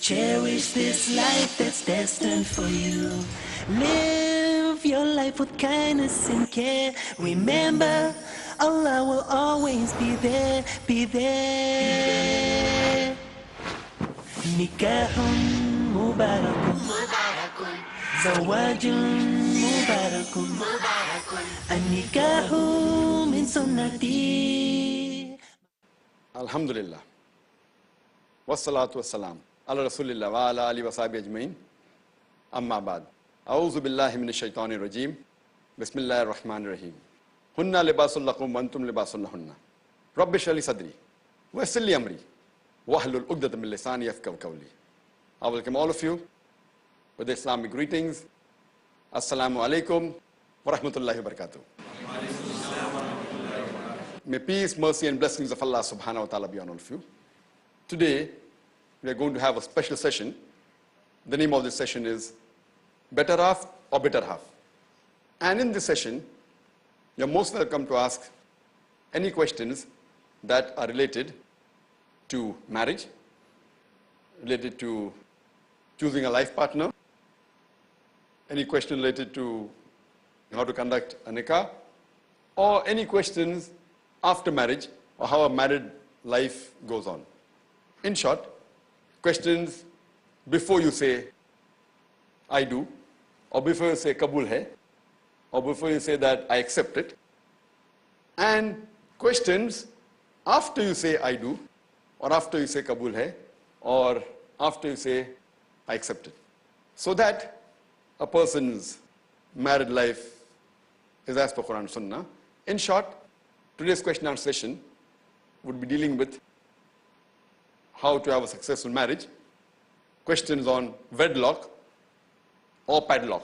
Cherish this life that's destined for you. Live your life with kindness and care. Remember, Allah will always be there, be there. Nikahun mubarakun, zawajun mubarakun, an-nikahu min sunnati. Alhamdulillah. Wassalatu wassalam. Ala Rasulillah wa ala alihi wa sahbihi ajmain. Amma ba'd. A'udhu billahi minash shaitanir rajim. Bismillahir rahmanir rahim. Hunna libasul lakum wa antum libasul lahunna. Rabbi shrah li sadri wa yassir li amri wahlul 'uqdatam min lisani yafqahu qawli. I welcome all of you with the Islamic greetings. Assalamu alaikum wa rahmatullahi wa barakatuh. May peace, mercy and blessings of Allah subhanahu wa ta'ala be on all of you. Today, we are going to have a special session. The name of this session is Better Half or Bitter Half. And in this session, you're most welcome to ask any questions that are related to marriage, related to choosing a life partner, any question related to how to conduct a nikah, or any questions after marriage or how a married life goes on. In short, questions before you say, I do, or before you say, Kabul hai, or before you say that I accept it, and questions after you say, I do, or after you say, Kabul hai, or after you say, I accept it. So that a person's married life is as per Quran and Sunnah. In short, today's question and answer session would be dealing with how to have a successful marriage, questions on wedlock or padlock.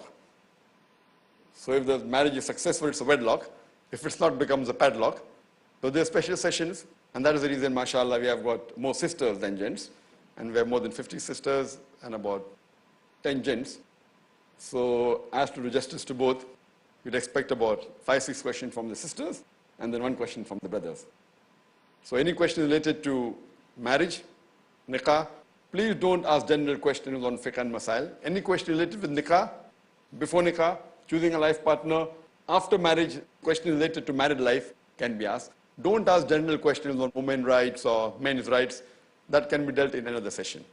So if the marriage is successful, it's a wedlock. If it's not, it becomes a padlock. So there are special sessions, and that is the reason, mashallah, we have got more sisters than gents, and we have more than 50 sisters and about 10 gents. So as to do justice to both, you'd expect about 5-6 questions from the sisters, and then 1 question from the brothers. So any question related to marriage, nikah, please don't ask general questions on fiqh and masail. Any question related with nikah, before nikah, choosing a life partner, after marriage, questions related to married life can be asked. Don't ask general questions on women's rights or men's rights. That can be dealt in another session.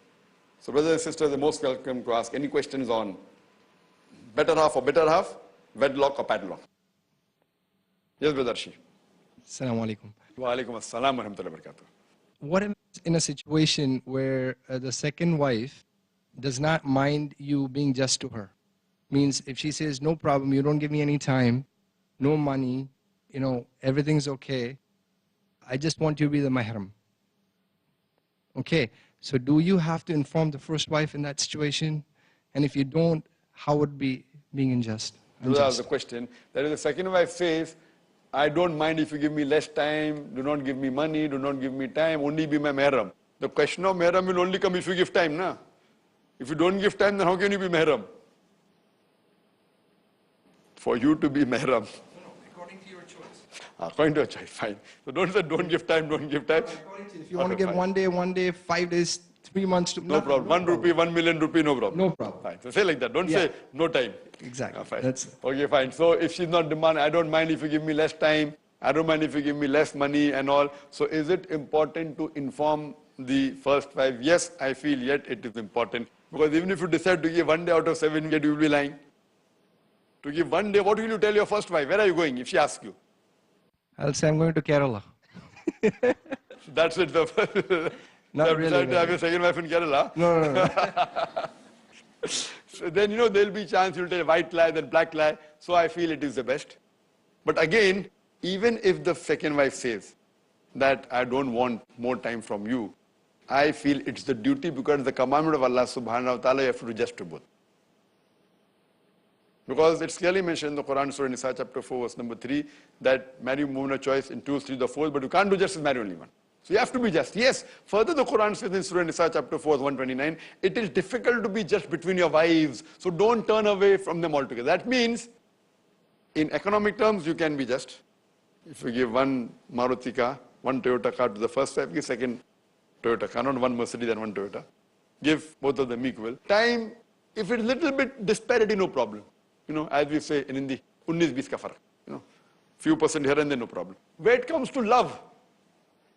So brothers and sisters are most welcome to ask any questions on better half or bitter half, wedlock or padlock. Yes, Brother Arshi. Assalamu alaikum. Wa alaikum assalam wa rahmatullahi wa barakatuh. What if in a situation where the second wife does not mind you being just to her? Means if she says, no problem, you don't give me any time, no money, everything's okay, I just want you to be the mahram. Okay, so do you have to inform the first wife in that situation? And if you don't, how would be being unjust? That's the question. That is, the second wife says, I don't mind if you give me less time, do not give me money, do not give me time, only be my mahram. The question of mahram will only come if you give time, na? If you don't give time, then how can you be mahram? For you to be mahram. No, according to your choice. According to your choice, fine. So don't say don't give time, don't give time. According to, if you want to give fine. one day, 5 days, 3 months. No problem. 1 rupee, 1 million rupee, no problem. No problem. Fine. So say like that. Don't say no time. Exactly. Fine. That's okay, fine. So if she's not demanding, I don't mind if you give me less time, I don't mind if you give me less money and all. So is it important to inform the first wife? Yes, I feel yet it is important. Because even if you decide to give 1 day out of 7, yet you will be lying. To give 1 day, what will you tell your first wife? Where are you going if she asks you? I'll say I'm going to Kerala. That's it. Not really. To have your second wife in Kerala. No. So then, there'll be chance you'll tell white lie, then black lie. So I feel it is the best. But again, even if the second wife says that I don't want more time from you, I feel it's the duty because the commandment of Allah subhanahu wa ta'ala, you have to do just to both. Because it's clearly mentioned in the Quran, Surah Nisa, chapter 4, verse number 3, that marry woman of choice in 2, 3, the 4th, but you can't do justice, marry only one. So you have to be just. Yes, further the Quran says in Surah Nisa, chapter 4, verse 129, it is difficult to be just between your wives, so don't turn away from them altogether. That means, in economic terms, you can be just. If you give 1 Maruti car, 1 Toyota car to the first wife, give second Toyota car, not 1 Mercedes and 1 Toyota. give both of them equal. Time, if it's a little bit disparity, no problem. As we say in Hindi, 19-20 ka farak. Few percent here and there, no problem. Where it comes to love,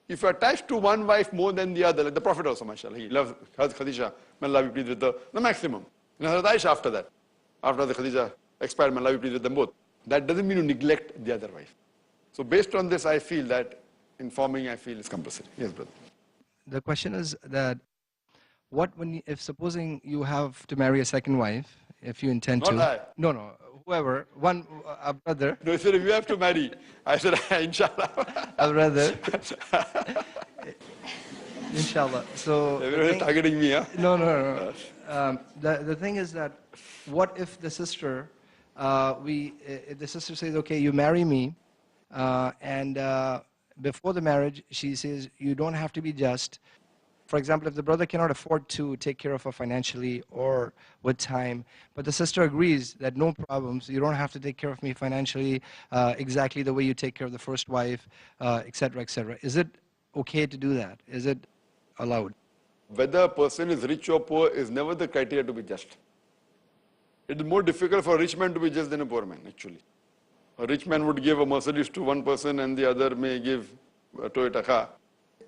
if you're attached to one wife more than the other, like the Prophet also, mashallah, he loves Khadija, may Allah be pleased with her, the maximum. And Hazrat Aisha after that, after the Khadija expired, may Allah be pleased with them both. That doesn't mean you neglect the other wife. So based on this, I feel that informing, I feel, is compulsory. Yes, brother. The question is that if supposing you have to marry a second wife, if you intend to. Not I. No, whoever, a brother. No, he said, if you have to marry. I said, inshallah. A brother. Inshallah. So. Everyone is targeting me, huh? No. The thing is that, what if the sister, the sister says, okay, you marry me, and before the marriage, she says, you don't have to be just. For example, if the brother cannot afford to take care of her financially or with time, but the sister agrees that no problems, you don't have to take care of me financially exactly the way you take care of the first wife, etc., etc. Is it okay to do that? Is it allowed? Whether a person is rich or poor is never the criteria to be just. It is more difficult for a rich man to be just than a poor man, actually. A rich man would give a Mercedes to one person and the other may give a Toyota car.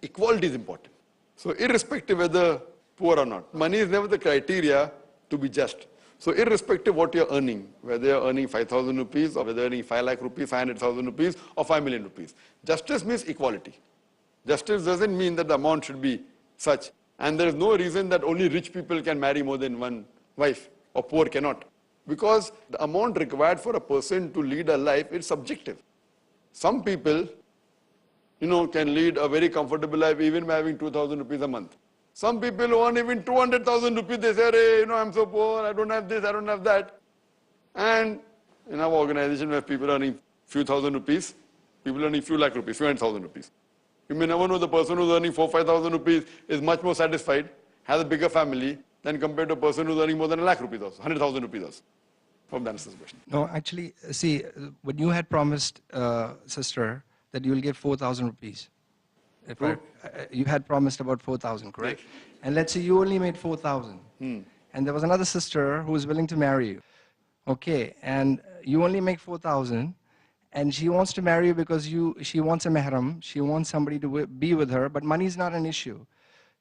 Equality is important. So irrespective whether poor or not, money is never the criteria to be just. So irrespective what you're earning, whether you're earning 5,000 rupees or whether you're earning 5 lakh rupees, 500,000 rupees or 5 million rupees. Justice means equality. Justice doesn't mean that the amount should be such. And there is no reason that only rich people can marry more than one wife or poor cannot. Because the amount required for a person to lead a life is subjective. Some people, can lead a very comfortable life even by having 2,000 rupees a month. Some people who earn even 200,000 rupees, they say, hey, I'm so poor, I don't have this, I don't have that. And in our organization, we have people earning few thousand rupees, people earning few lakh rupees, few 100,000 rupees. You may never know the person who's earning 4,000-5,000 rupees is much more satisfied, has a bigger family, than compared to a person who's earning more than 1 lakh rupees also, 100,000 rupees also. Hope that answers the question. No, actually, see, when you had promised, sister, that you will give 4,000 rupees. You had promised about 4,000, correct? Yes. And let's say you only made 4,000. And there was another sister who was willing to marry you. Okay, and you only make 4,000, and she wants to marry you because she wants a mahram, she wants somebody to be with her, but money is not an issue.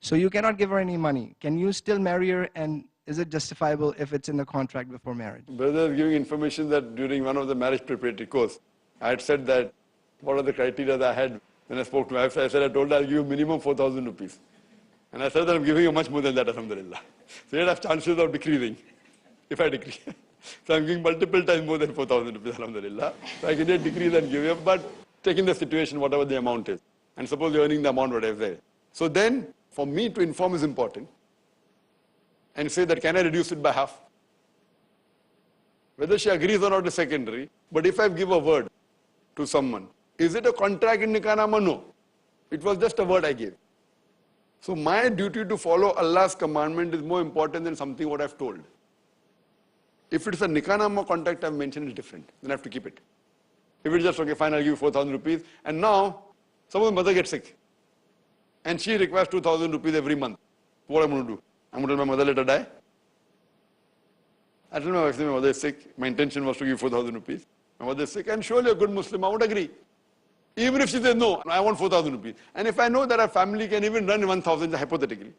So you cannot give her any money. Can you still marry her, and is it justifiable if it's in the contract before marriage? Brother is giving information that during one of the marriage preparatory course, I had said that what are the criteria that I had when I spoke to my wife. I said, I told her I'll give you minimum 4,000 rupees. And I said that I'm giving you much more than that, alhamdulillah. So you'd have chances of decreasing, if I decrease. So I'm giving multiple times more than 4,000 rupees, alhamdulillah. So I can just decrease and give you, but taking the situation, whatever the amount is. And suppose you're earning the amount whatever there. So then, for me to inform is important. And say that, can I reduce it by half? Whether she agrees or not is secondary. But if I give a word to someone, is it a contract in Nikah-nama? No. It was just a word I gave. So my duty to follow Allah's commandment is more important than something what I've told. If it's a Nikah-nama contract I've mentioned, it's different. Then I have to keep it. If it's just, okay, fine, I'll give you 4,000 rupees. And now, someone's mother gets sick. And she requires 2,000 rupees every month. What am I going to do? I'm going to tell my mother, let her die. I tell my wife, my mother is sick. My intention was to give 4,000 rupees. My mother is sick, and surely a good Muslim, I would agree. Even if she says, no, I want 4,000 rupees. And if I know that our family can even run 1,000, hypothetically,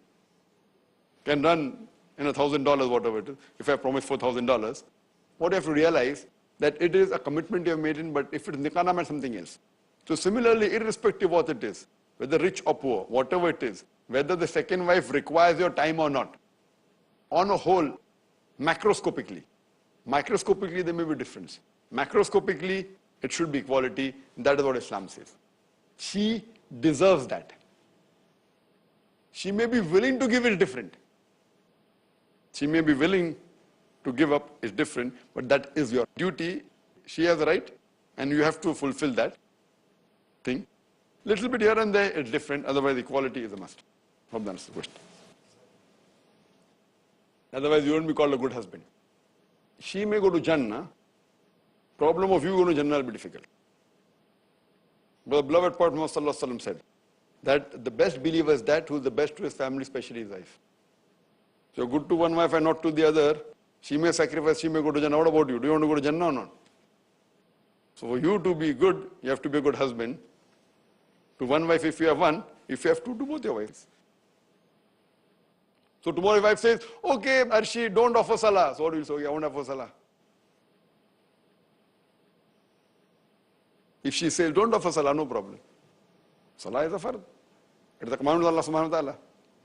can run in $1,000, whatever it is, if I promise $4,000, what you have to realize that it is a commitment you have made in, but if it is nikah or something else. So similarly, irrespective of what it is, whether rich or poor, whatever it is, whether the second wife requires your time or not, on a whole, macroscopically, microscopically there may be difference. Macroscopically, it should be equality. That is what Islam says. She deserves that. She may be willing to give it different. She may be willing to give up is different, but that is your duty. She has a right, and you have to fulfill that thing. Little bit here and there, it's different. Otherwise, equality is a must. Hope that's the question. Otherwise, you won't be called a good husband. She may go to Jannah. Problem of you going to Jannah will be difficult. But the beloved Prophet Muhammad said that the best believer is that who is the best to his family, especially his wife. If you're good to one wife and not to the other, she may sacrifice, she may go to Jannah. What about you? Do you want to go to Jannah or not? So for you to be good, you have to be a good husband. To one wife, if you have one, if you have two, to both your wives. So tomorrow your wife says, okay, Arshi, don't offer salah. So what do you say? Okay, I won't offer salah. If she says, don't offer salah, no problem. Salah is a fard. It is a command of Allah subhanahu wa ta'ala.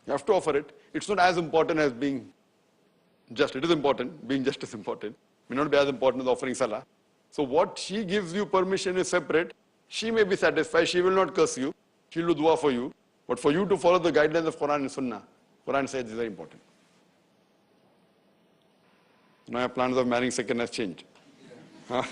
You have to offer it. It's not as important as being just. It is important. Being just is important. It may not be as important as offering salah. So what she gives you permission is separate. She may be satisfied. She will not curse you. She will do dua for you. But for you to follow the guidelines of Quran and Sunnah, Quran says is very important. Now your plans of marrying second has changed. Huh?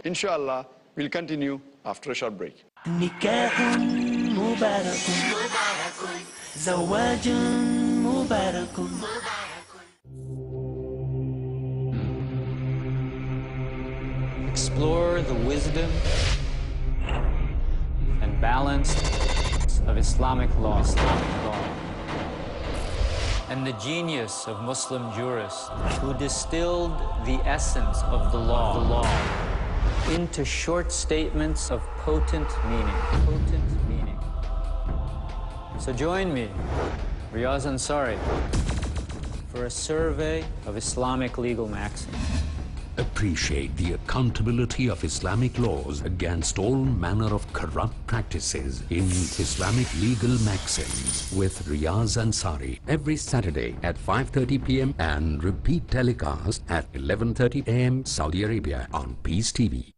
Inshallah, we'll continue after a short break. نكاح مبارك زواج مبارك Explore the wisdom and balance of Islamic law, and the genius of Muslim jurists who distilled the essence of the law into short statements of potent meaning. So join me, Riaz Ansari, for a survey of Islamic legal maxims. Appreciate the accountability of Islamic laws against all manner of corrupt practices in Islamic legal maxims with Riaz Ansari every Saturday at 5:30 p.m. and repeat telecast at 11:30 a.m. Saudi Arabia on Peace TV.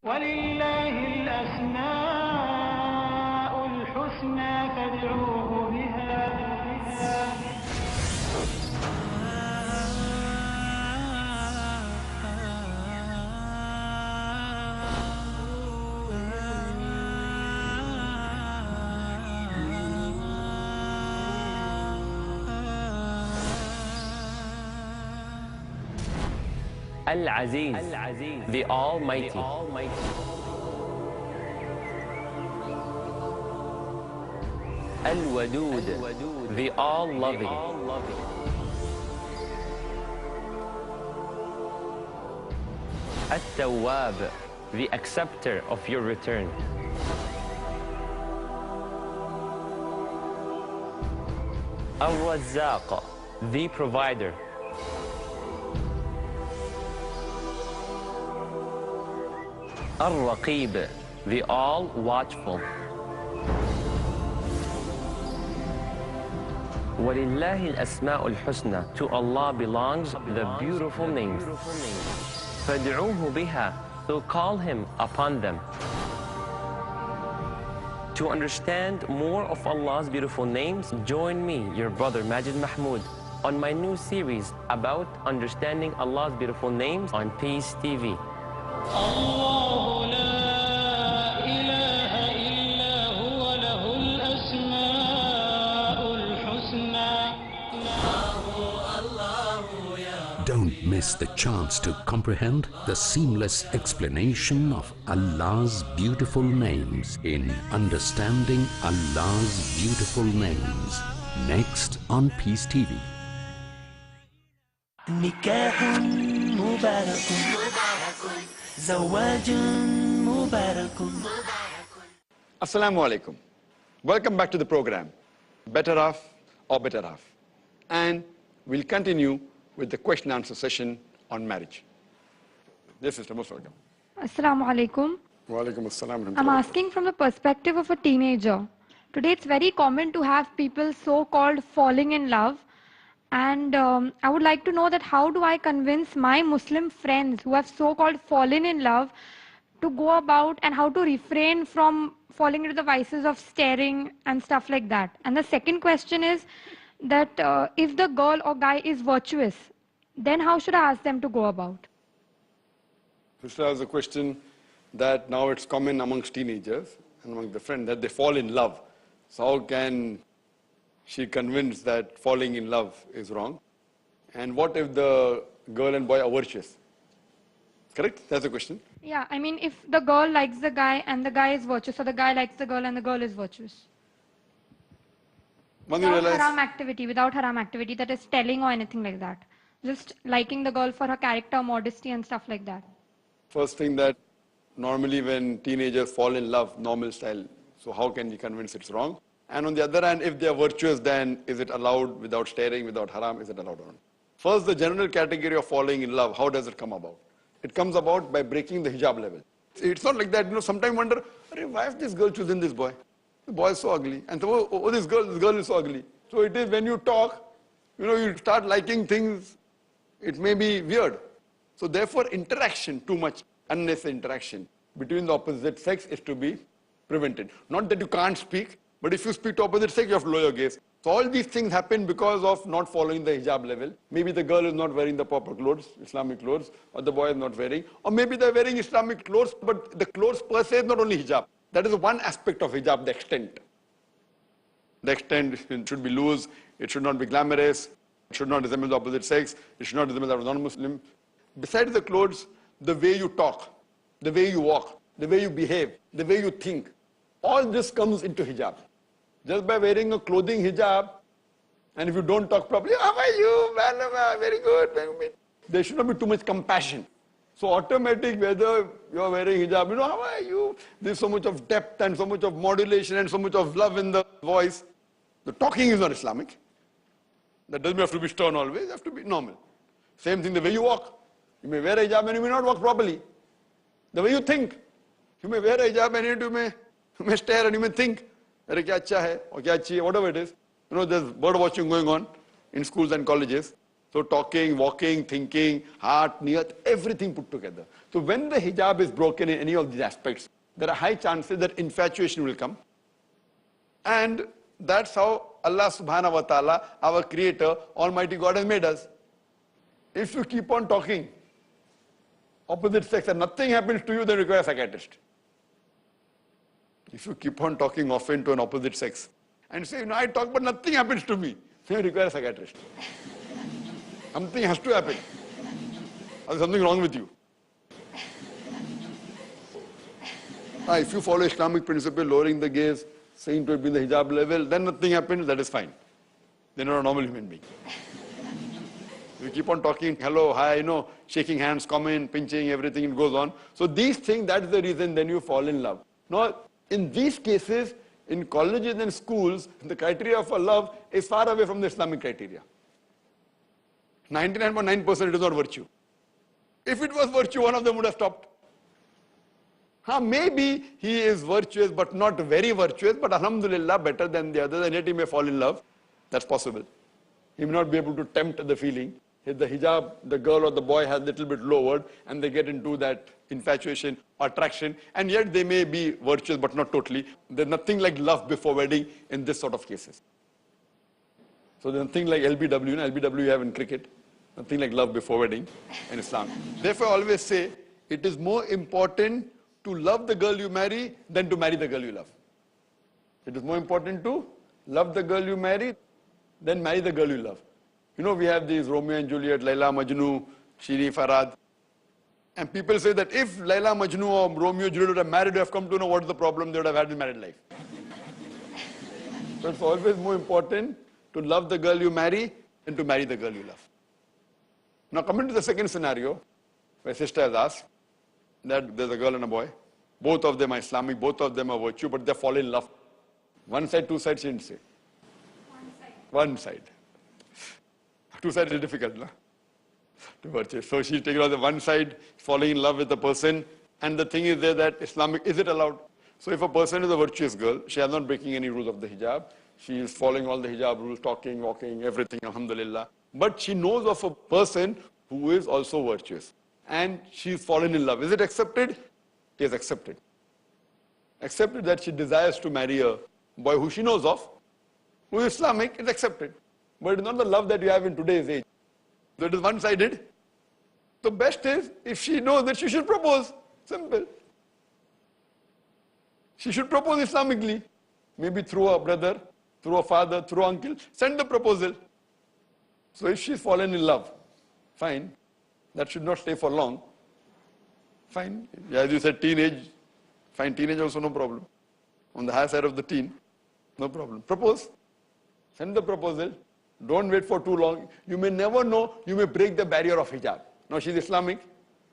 Al-Aziz, the Almighty. Al-Wadud, the All-Loving. At-Tawwab, the Acceptor of your return. Al-Razzaq, the Provider. Al-Raqib, the All-Watchful. وَلِلَّهِ الْأَسْمَاءُ الْحُسْنَى. To Allah belongs the beautiful names. فَادْعُوهُ بِهَا. So call Him upon them. To understand more of Allah's beautiful names, join me, your brother Majid Mahmood, on my new series about understanding Allah's beautiful names on Peace TV. الله لا إله إلا هو له الأسماء الحسنى. Don't miss the chance to comprehend the seamless explanation of Allah's beautiful names in Understanding Allah's Beautiful Names. Next on Peace TV. نكاح مبارك زواج مبارك. Assalamu alaikum. Welcome back to the program, Better Half or Better Half. And we'll continue with the question answer session on marriage. Yes, sister, most welcome. Assalamu alaikum. Wa alaikum assalam. I'm asking from the perspective of a teenager. Today it's very common to have people so-called falling in love. And I would like to know that how do I convince my Muslim friends who have so-called fallen in love to go about and how to refrain from falling into the vices of staring and stuff like that. And the second question is that if the girl or guy is virtuous, then how should I ask them to go about? Sister has a question that now it's common amongst teenagers and among the friends that they fall in love. So how can she convince that falling in love is wrong? And what if the girl and boy are virtuous? Correct? That's the question. Yeah, I mean, if the girl likes the guy and the guy is virtuous, so the guy likes the girl and the girl is virtuous. Once you realize, Without haram activity, that is telling or anything like that. Just liking the girl for her character, modesty and stuff like that. first thing that normally when teenagers fall in love, normal style, so how can you convince it's wrong? And on the other hand, if they are virtuous, then is it allowed without staring, without haram, is it allowed or not? First, the general category of falling in love, how does it come about? It comes about by breaking the hijab level. It's not like that, sometimes wonder, why is this girl choosing this boy? The boy is so ugly. And so, this girl is so ugly. So it is when you talk, you start liking things, it may be weird. So therefore, interaction, too much unnecessary interaction between the opposite sex is to be prevented. Not that you can't speak, but if you speak to opposite sex, you have to lower your gaze. So all these things happen because of not following the hijab level. Maybe the girl is not wearing the proper clothes, Islamic clothes, or the boy is not wearing. Or maybe they're wearing Islamic clothes, but the clothes per se is not only hijab. That is one aspect of hijab, the extent. The extent should be loose, it should not be glamorous, it should not resemble the opposite sex, it should not resemble that of non-Muslim. Besides the clothes, the way you talk, the way you walk, the way you behave, the way you think, all this comes into hijab. Just by wearing a clothing hijab, and if you don't talk properly, how are you? Well, very good. There should not be too much compassion. So automatic, whether you're wearing hijab, how are you? There's so much of depth and so much of modulation and so much of love in the voice. The talking is not Islamic. That doesn't have to be stern always, it has to be normal. Same thing, the way you walk. You may wear a hijab and you may not walk properly. The way you think. You may wear a hijab and you may stare and you may think, kya acha hai, or kya achi hai, whatever it is. There's bird watching going on in schools and colleges. So talking, walking, thinking, heart, niyat, everything put together. So when the hijab is broken in any of these aspects, there are high chances that infatuation will come. And that's how Allah subhanahu wa ta'ala, our creator, Almighty God has made us. If you keep on talking opposite sex and nothing happens to you, then you require a psychiatrist. If you keep on talking often to an opposite sex and say, I talk but nothing happens to me, then you require a psychiatrist. Something has to happen. There's something wrong with you. If you follow Islamic principle, lowering the gaze, saying to it be in the hijab level, then nothing happens, that is fine. They're not a normal human being. You keep on talking, hello, hi, shaking hands, comment, pinching, everything, it goes on. So these things, that's the reason then you fall in love. Now, in these cases, in colleges and schools, the criteria for love is far away from the Islamic criteria. 99.9% it is not virtue. If it was virtue, one of them would have stopped. Maybe he is virtuous, but not very virtuous, but alhamdulillah, better than the others, and yet he may fall in love. That's possible. He may not be able to tempt the feeling. If the hijab, the girl or the boy has a little bit lowered, and they get into that infatuation, attraction, and yet they may be virtuous, but not totally. There's nothing like love before wedding in this sort of cases. So there's nothing like LBW, LBW you have in cricket. Nothing like love before wedding in Islam. Therefore, I always say, it is more important to love the girl you marry than to marry the girl you love. It is more important to love the girl you marry than marry the girl you love. We have these Romeo and Juliet, Laila, Majnu, Shiri, Farad. And people say that if Laila, Majnu or Romeo, Juliet would have married, would have come to know what is the problem, they would have had in married life. So it's always more important to love the girl you marry than to marry the girl you love. Now coming to the second scenario, where sister has asked that there's a girl and a boy. Both of them are Islamic, both of them are virtue, but they fall in love. One side, two sides, she didn't say. One side. Two sides is difficult, no? To purchase. So she's taking on the one side, falling in love with the person, and the thing is there that Islamic, is it allowed? So if a person is a virtuous girl, she is not breaking any rules of the hijab. She is following all the hijab rules, talking, walking, everything, alhamdulillah. But she knows of a person who is also virtuous. And she's fallen in love. Is it accepted? It is accepted. Accepted that she desires to marry a boy who she knows of, who is Islamic, it's accepted. But it's not the love that you have in today's age. So it is one-sided. The best is, if she knows that she should propose. Simple. She should propose Islamically. Maybe through a brother, through a father, through an uncle. Send the proposal. So if she's fallen in love, fine. That should not stay for long. Fine. As you said, teenage, fine, teenage also no problem. On the higher side of the teen, no problem. Propose. Send the proposal. Don't wait for too long. You may never know, you may break the barrier of hijab. Now she's Islamic,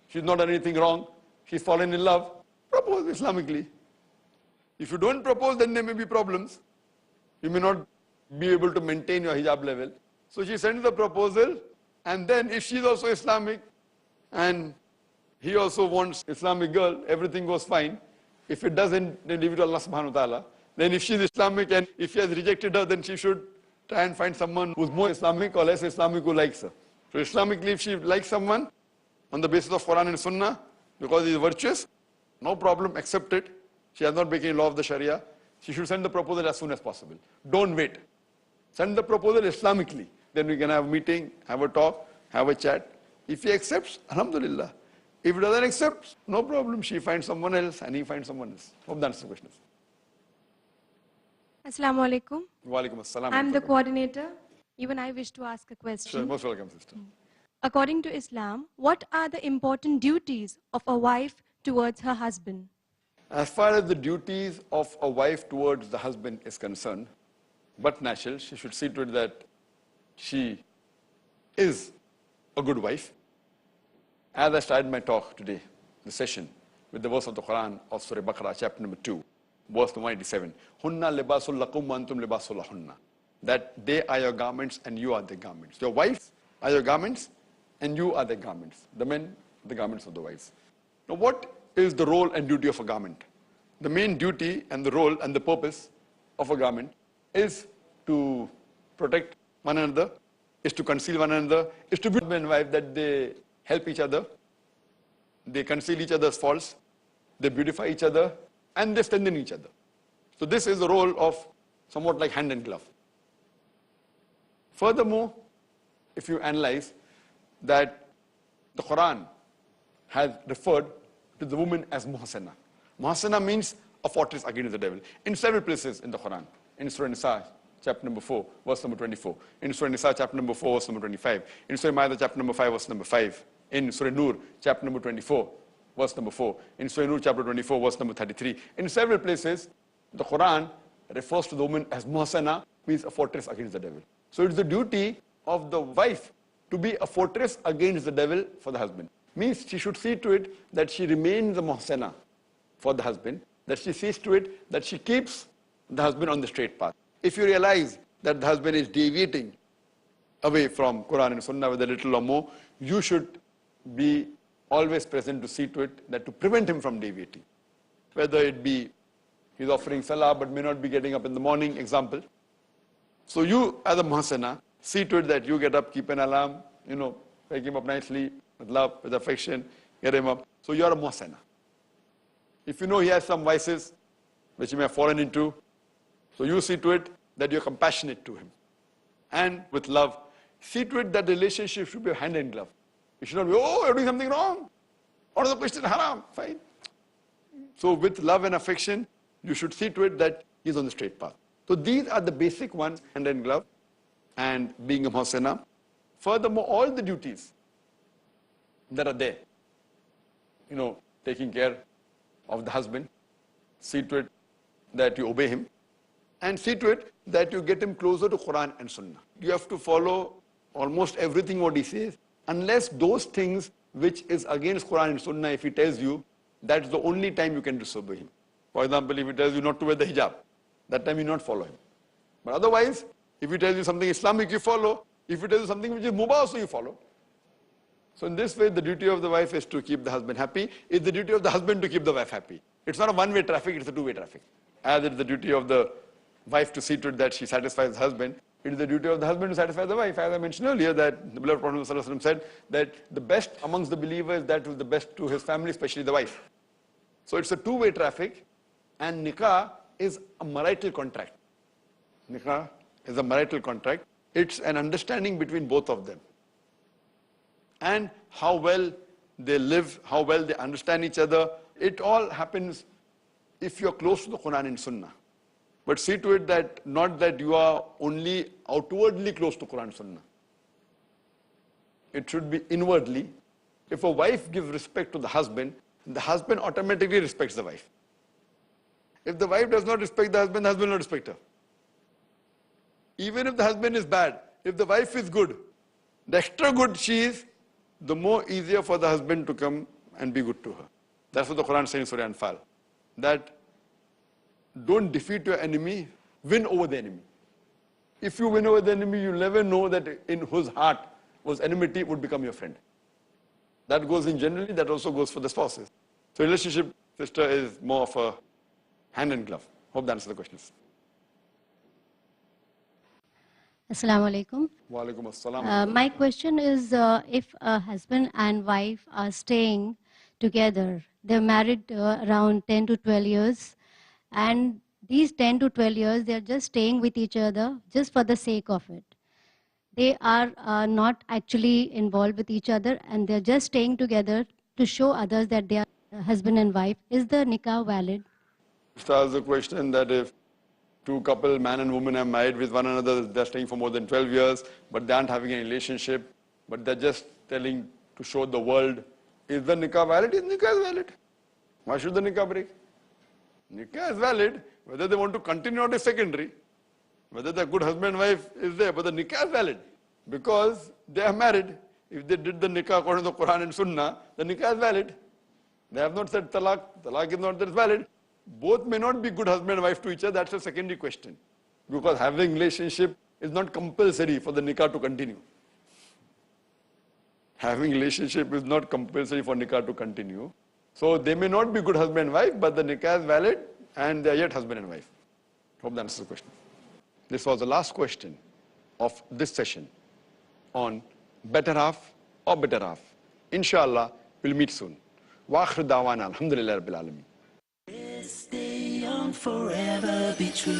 she's not done anything wrong, she's fallen in love. Propose Islamically. If you don't propose, then there may be problems. You may not be able to maintain your hijab level. So she sends the proposal, and then if she's also Islamic, and he also wants Islamic girl, everything goes fine. If it doesn't, then leave it to Allah subhanahu wa ta'ala. Then if she's Islamic and if he has rejected her, then she should try and find someone who's more Islamic or less Islamic who likes her. So Islamically, if she likes someone on the basis of Quran and Sunnah, because he's virtuous, no problem, accept it. She has not breaking law of the Sharia. She should send the proposal as soon as possible. Don't wait. Send the proposal Islamically. Then we can have a meeting, have a talk, have a chat. If he accepts, alhamdulillah. If he doesn't accept, no problem. She finds someone else and he finds someone else. Hope that answers the question. Assalamu alaikum. Wa alaikum assalam. I'm the coordinator. Even I wish to ask a question. Sure, most welcome, sister. According to Islam, what are the important duties of a wife towards her husband? As far as the duties of a wife towards the husband is concerned, but natural, she should see to it that she is a good wife. As I started my talk today, the session, with the verse of the Quran of Surah Baqarah, chapter number 2, verse number 87. Hunna libasul lakum wa antum libasul lahunna. That they are your garments and you are their garments. Your wives are your garments and you are their garments. The men, the garments of the wives. Now what is the role and duty of a garment? The main duty and the role and the purpose of a garment is to protect one another, is to conceal one another, is to be husband and wife, that they help each other, they conceal each other's faults, they beautify each other, and they strengthen each other. So this is the role of somewhat like hand and glove. Furthermore, if you analyze that the Quran has referred to the woman as muhsana. Muhsana means a fortress against the devil. In several places in the Quran. In Surah Nisa, chapter number 4, verse number 24. In Surah Nisa, chapter number 4, verse number 25. In Surah Ma'idah, chapter number 5, verse number 5. In Surah Nur, chapter number 24, verse number 4. In Surah Nur, chapter 24, verse number 33. In several places, the Quran refers to the woman as muhsana, means a fortress against the devil. So it's the duty of the wife to be a fortress against the devil for the husband. Means she should see to it that she remains a muhsana for the husband, that she sees to it that she keeps the husband on the straight path. If you realize that the husband is deviating away from Quran and Sunnah with a little or more, you should be always present to see to it that to prevent him from deviating. Whether it be he's offering salah but may not be getting up in the morning, example. So you as a muhsana, see to it that you get up, keep an alarm, wake him up nicely, with love, with affection, get him up. So you are a muhsana. If you know he has some vices which he may have fallen into, so you see to it that you're compassionate to him. And with love, see to it that the relationship should be hand in glove. It should not be, oh, you're doing something wrong. Or the question, haram, fine. So with love and affection, you should see to it that he's on the straight path. So these are the basic ones, hand in glove and being a muhsana. Furthermore, all the duties that are there, taking care of the husband, see to it that you obey him, and see to it that you get him closer to Quran and Sunnah. You have to follow almost everything what he says, unless those things which is against Quran and Sunnah, if he tells you, that's the only time you can disobey him. For example, if he tells you not to wear the hijab, that time you not follow him. But otherwise, if he tells you something Islamic, you follow. If he tells you something which is mubah, also you follow. So in this way, the duty of the wife is to keep the husband happy. It's the duty of the husband to keep the wife happy. It's not a one-way traffic, it's a two-way traffic. As it's the duty of the wife to see to it that she satisfies the husband, it is the duty of the husband to satisfy the wife. As I mentioned earlier, that the beloved Prophet ﷺ said that the best amongst the believers, that was the best to his family, especially the wife. So it's a two-way traffic, and nikah is a marital contract. Nikah is a marital contract. It's an understanding between both of them. And how well they live, how well they understand each other, it all happens if you're close to the Quran and Sunnah. But see to it that not that you are only outwardly close to Quran and Sunnah. It should be inwardly. If a wife gives respect to the husband, the husband automatically respects the wife. If the wife does not respect the husband will not respect her. Even if the husband is bad, if the wife is good, the extra good she is, the more easier for the husband to come and be good to her. That's what the Quran says in Surah Anfal. That don't defeat your enemy, win over the enemy. If you win over the enemy, you'll never know that in whose heart was enmity would become your friend. That goes in generally, that also goes for the spouses. So relationship, sister, is more of a hand and glove. Hope that answers the questions. Assalamu alaikum. Wa alaikum assalam. My question is, if a husband and wife are staying together, they're married around 10 to 12 years, and these 10 to 12 years, they're just staying with each other just for the sake of it. They are not actually involved with each other, and they're just staying together to show others that they are husband and wife. Is the nikah valid? Starts the question that if two couple, man and woman, are married with one another, they're staying for more than 12 years, but they aren't having a relationship, but they're just telling to show the world, is the nikah valid? Is nikah valid? Why should the nikah break? Nikah is valid. Whether they want to continue or not is secondary. Whether the good husband and wife is there, but the nikah is valid. Because they are married. If they did the nikah according to the Quran and Sunnah, the nikah is valid. They have not said talaq. Talaq is not that valid. Both may not be good husband and wife to each other. That's a secondary question. Because having relationship is not compulsory for the nikah to continue. Having relationship is not compulsory for nikah to continue. So they may not be good husband and wife, but the nikah is valid and they are yet husband and wife. Hope that answers the question. This was the last question of this session on better half or better half. Inshallah, we'll meet soon. Wa akhir da'wana alhamdulillah rabbil alameen. Stay young forever, be true.